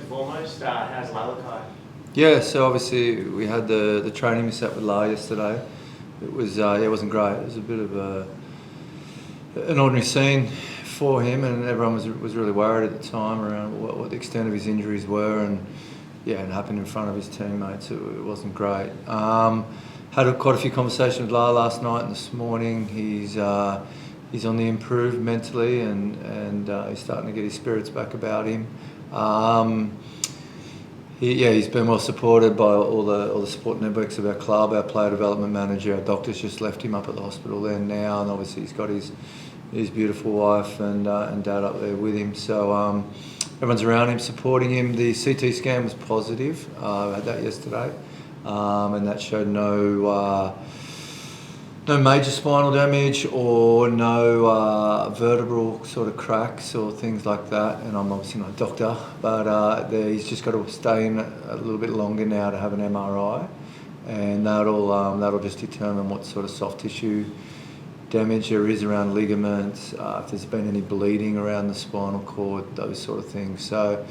foremost, how's Lalakai? Yeah, so obviously we had the training we set with La yesterday. It was it wasn't great. It was a bit of an ordinary scene for him, and everyone was really worried at the time around what the extent of his injuries were, and yeah, it happened in front of his teammates. It wasn't great. Had quite a few conversations with La last night and this morning. He's on the improve mentally, and he's starting to get his spirits back about him. He's been well supported by all the support networks of our club. Our player development manager, our doctor's just left him up at the hospital there now, and obviously he's got his beautiful wife and dad up there with him. So everyone's around him, supporting him. The CT scan was positive. I had that yesterday, and that showed no major spinal damage or no vertebral sort of cracks or things like that. And I'm obviously not a doctor, but he's just got to stay in a little bit longer now to have an MRI, and that'll just determine what sort of soft tissue damage there is around ligaments, if there's been any bleeding around the spinal cord, those sort of things. So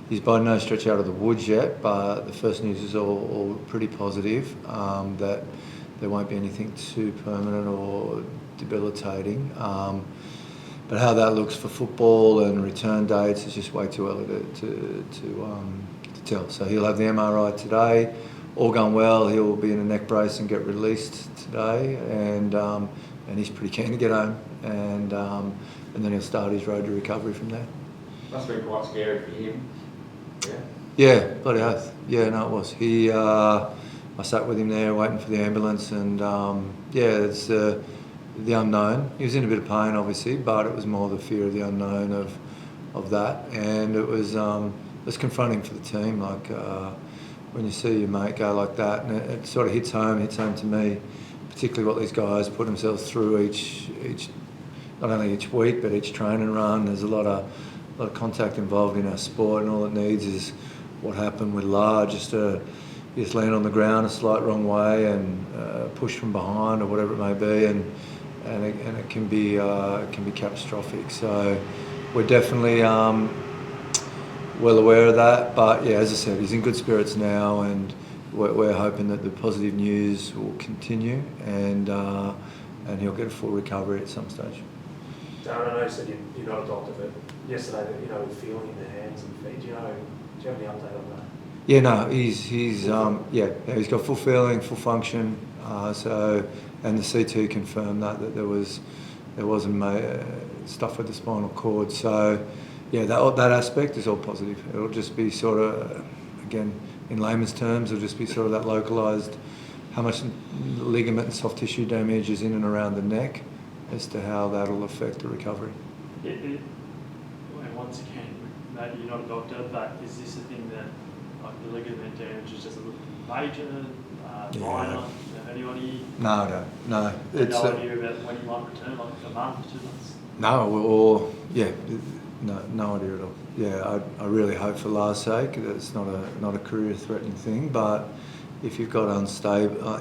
he's by no stretch out of the woods yet, but the first news is all pretty positive, that there won't be anything too permanent or debilitating. But how that looks for football and return dates is just way too early to tell. So he'll have the MRI today. All going well, he'll be in a neck brace and get released today, and he's pretty keen to get home, and then he'll start his road to recovery from there. Must have been quite scary for him. Yeah, bloody oath. Yeah, no, it was. I sat with him there waiting for the ambulance, and it's the unknown. He was in a bit of pain, obviously, but it was more the fear of the unknown of that, and it was confronting for the team. Like when you see your mate go like that, and it sort of hits home to me, particularly what these guys put themselves through each not only each week but each training run. There's a lot of contact involved in our sport, and all it needs is what happened with La, just land on the ground a slight wrong way and push from behind or whatever it may be, and it can be catastrophic. So we're definitely well aware of that. But yeah, as I said, he's in good spirits now, and we're hoping that the positive news will continue, and he'll get a full recovery at some stage. Darren, I know you said you're not a doctor, but yesterday that with feeling in the hands and feet, do you have any update on that? Yeah, no, he's got full feeling, full function. And the CT confirmed that there wasn't stuff with the spinal cord. So yeah, that aspect is all positive. It'll just be sort of, again, in layman's terms, it'll just be sort of that localised, how much ligament and soft tissue damage is in and around the neck, as to how that'll affect the recovery. And once again, maybe you're not a doctor, but is this a thing that, like, the ligament damage is just a little major, minor? Anybody? No. It's no idea about when he might return, like a month, 2 months? No, no idea at all. Yeah, I really hope for Lars' sake that it's not a career-threatening thing, but if you've got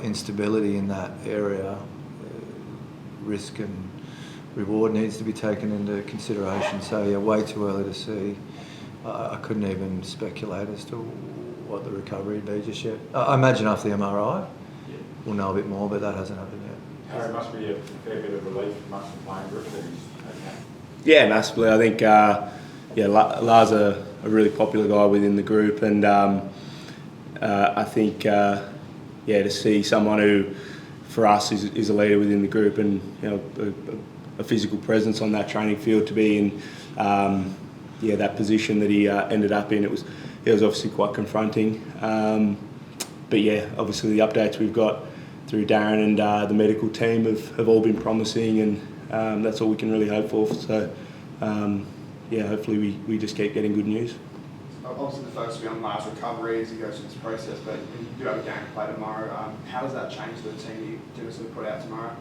instability in that area, risk and reward needs to be taken into consideration. So yeah, way too early to see. I couldn't even speculate as to what the recovery would be just yet. I imagine after the MRI, we'll know a bit more, but that hasn't happened yet. Harry, must be a fair bit of relief amongst the playing group that he's okay. Yeah, massively. I think Lars a really popular guy within the group, and I think to see someone who, for us, is a leader within the group, and a physical presence on that training field, to be in that position that he ended up in, it was obviously quite confronting. But yeah, obviously the updates we've got through Darren and the medical team have all been promising, and that's all we can really hope for. So hopefully we just keep getting good news. Obviously the focus will be on Lars' recovery as he goes through this process, but when you do have a game to play tomorrow, how does that change the team you sort of put out tomorrow?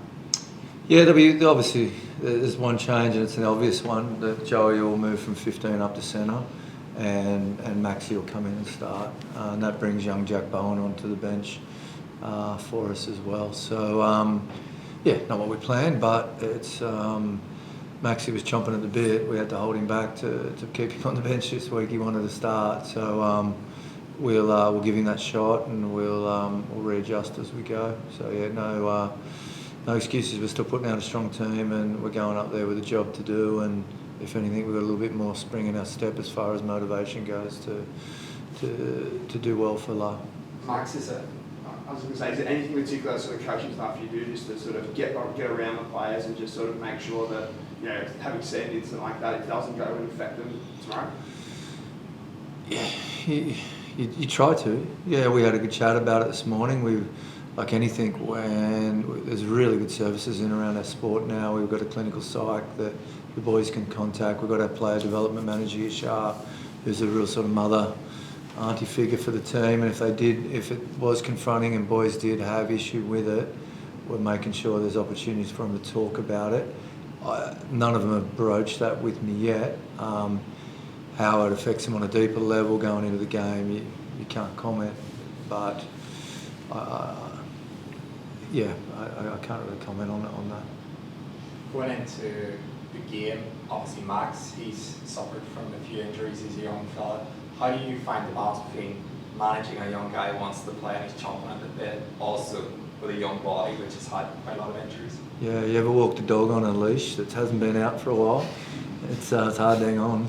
Yeah, obviously there's one change, and it's an obvious one, that Joey will move from 15 up to centre, and Maxie will come in and start, and that brings young Jack Bowen onto the bench for us as well. So not what we planned, but it's Maxie was chomping at the bit. We had to hold him back to keep him on the bench this week. He wanted to start, so we'll give him that shot, and we'll readjust as we go. So yeah, no excuses. We're still putting out a strong team, and we're going up there with a job to do. And if anything, we've got a little bit more spring in our step as far as motivation goes to do well for La. Max, I was going to say, is there anything particular sort of coaching stuff you do just to sort of get around the players and just sort of make sure that, you know, having said something like that, it doesn't go and affect them tomorrow? Yeah, you try to. Yeah, we had a good chat about it this morning. Like anything, when there's really good services in around our sport now, we've got a clinical psych that the boys can contact. We've got our player development manager, Yashar, who's a real sort of mother, auntie figure for the team. And if it was confronting and boys did have issue with it, we're making sure there's opportunities for them to talk about it. None of them have broached that with me yet. How it affects them on a deeper level going into the game, you can't comment. But I can't really comment on that. Going into the game, obviously Max, he's suffered from a few injuries as a young fella. How do you find the balance between managing a young guy who wants to play and he's chomping at the bit, also with a young body which has had quite a lot of injuries? Yeah, you ever walked a dog on a leash that hasn't been out for a while? It's hard to hang on.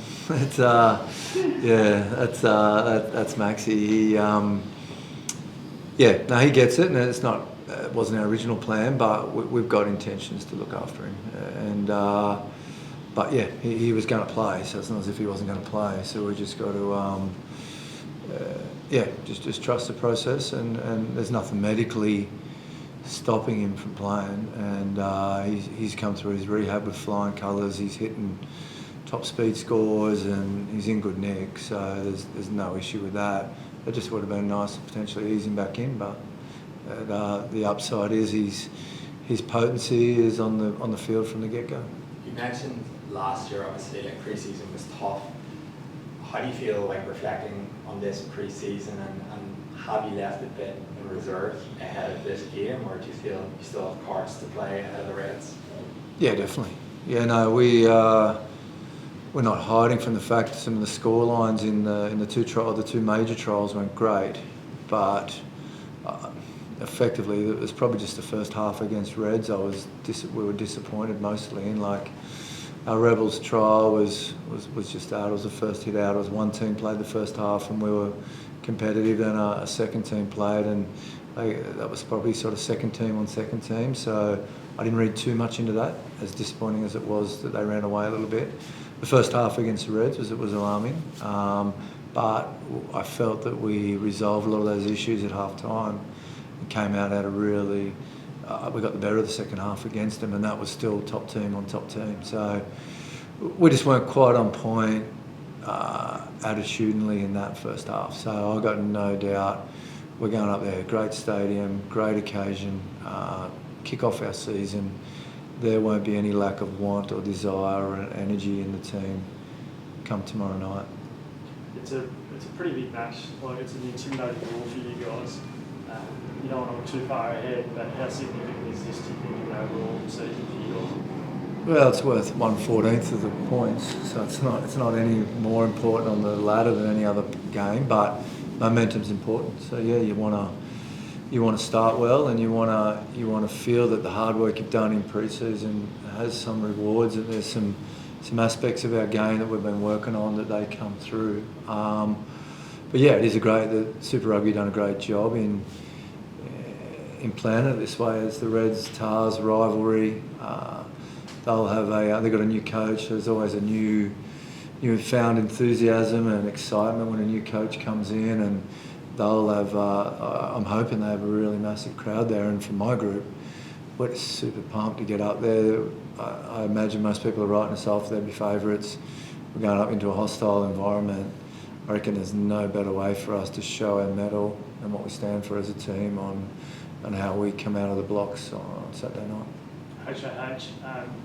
That's Maxie. He gets it, and it wasn't our original plan, but we've got intentions to look after him. He was going to play, so it's not as if he wasn't going to play. So we just got to, just trust the process, and there's nothing medically stopping him from playing. And he's come through his rehab with flying colours. He's hitting top speed scores, and he's in good nick. So there's no issue with that. It just would have been nice to potentially ease him back in, but the upside is his potency is on the field from the get-go. You mentioned last year, obviously, like pre-season was tough. How do you feel like reflecting on this pre-season, and have you left a bit in reserve ahead of this game, or do you feel you still have cards to play ahead of the Reds? Yeah, definitely. Yeah, no, we're not hiding from the fact that some of the score lines in the two major trials went great, but effectively it was probably just the first half against Reds we were disappointed mostly in. Like, our Rebels trial was just out. It was the first hit out. It was one team played the first half and we were competitive, then a second team played, and that was probably sort of second team on second team, so I didn't read too much into that, as disappointing as it was that they ran away a little bit. The first half against the Reds was alarming, but I felt that we resolved a lot of those issues at half time and came out at a really, we got the better of the second half against them, and that was still top team on top team. So we just weren't quite on point attitudinally in that first half. So I got no doubt we're going up there, great stadium, great occasion, kick off our season. There won't be any lack of want or desire or energy in the team come tomorrow night. It's a pretty big match. Like, it's an intimidating role for you guys. You don't want to look too far ahead, but how significant is this, do you think, in the overall season for you guys? Well, it's worth 1/14 of the points, so it's not any more important on the ladder than any other game, but momentum's important. So yeah, you want to start well, and you want to feel that the hard work you've done in pre-season has some rewards, and there's some aspects of our game that we've been working on that they come through. But yeah, the Super Rugby done a great job in planning it this way. As the Reds Tars rivalry, they've got a new coach. There's always a newfound enthusiasm and excitement when a new coach comes in, and they'll have, I'm hoping they have a really massive crowd there, and for my group, we're super pumped to get up there. I imagine most people are writing us off, they'd be favourites. We're going up into a hostile environment. I reckon there's no better way for us to show our mettle and what we stand for as a team on how we come out of the blocks on Saturday night.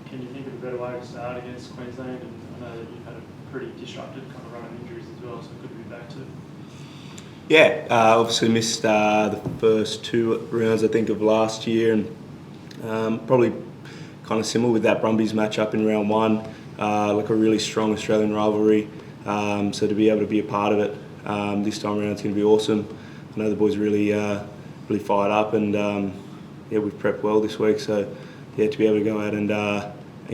Can you think of a better way to start against Queensland? And I know that you've had a pretty disrupted kind of run of injuries as well, so good to be back to. Yeah, obviously missed the first two rounds, I think, of last year, and probably kind of similar with that Brumbies match up in round one, like a really strong Australian rivalry. So to be able to be a part of it this time around is going to be awesome. I know the boys are really fired up, and yeah, we've prepped well this week. So yeah, to be able to go out and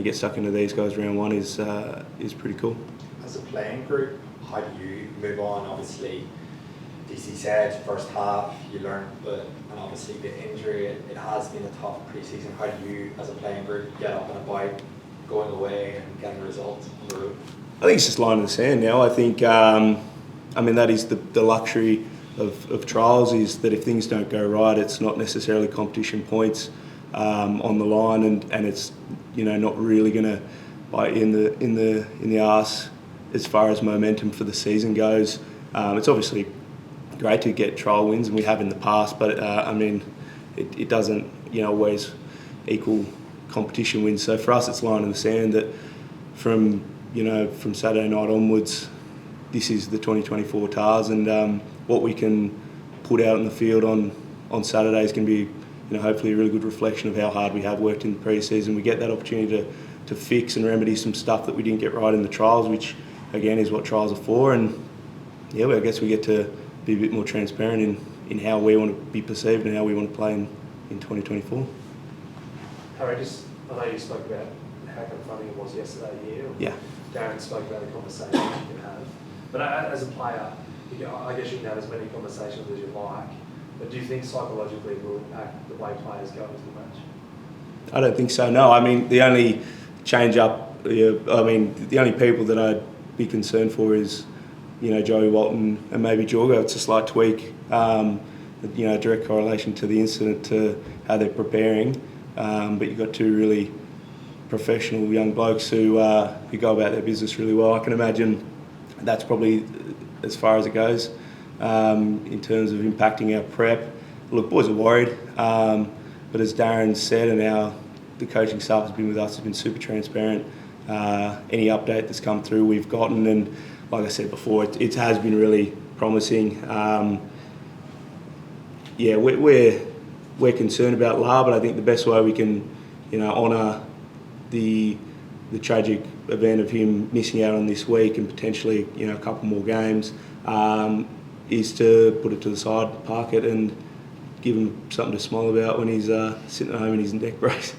get stuck into these guys round one is pretty cool. As a playing group, how do you move on? Obviously, DC said first half you learned, and obviously the injury, it has been a tough pre-season. How do you, as a playing group, get up and about, going away and getting results on the road? I think it's just line in the sand now. I think, I mean, that is the luxury of trials, is that if things don't go right, it's not necessarily competition points on the line, and it's, you know, not really going to bite in the arse as far as momentum for the season goes. It's obviously great to get trial wins, and we have in the past, but I mean, it doesn't, you know, always equal competition wins. So for us, it's line in the sand that from Saturday night onwards, this is the 2024 Tars, and what we can put out in the field on Saturday is going to be, you know, hopefully a really good reflection of how hard we have worked in the pre-season. We get that opportunity to fix and remedy some stuff that we didn't get right in the trials, which again is what trials are for. And yeah, I guess we get to be a bit more transparent in how we want to be perceived and how we want to play in 2024. Harry, I know you spoke about how confronting it was yesterday here. Yeah. Darren spoke about the conversations you can have. But as a player, I guess you can have as many conversations as you like. But do you think psychologically it will impact the way players go into the match? I don't think so, no. I mean, the only change up, the only people that I'd be concerned for is, you know, Joey Walton and maybe Jorgo. It's a slight tweak, you know, direct correlation to the incident, to how they're preparing. But you've got two really professional young blokes who go about their business really well. I can imagine that's probably as far as it goes in terms of impacting our prep. Look, boys are worried, but as Darren said, and the coaching staff has been with us, has been super transparent. Any update that's come through, we've gotten, and like I said before, it has been really promising. Yeah, we're concerned about La, but I think the best way we can, you know, honour the tragic event of him missing out on this week and potentially, you know, a couple more games, is to put it to the side, park it, and give him something to smile about when he's sitting at home in his neck brace.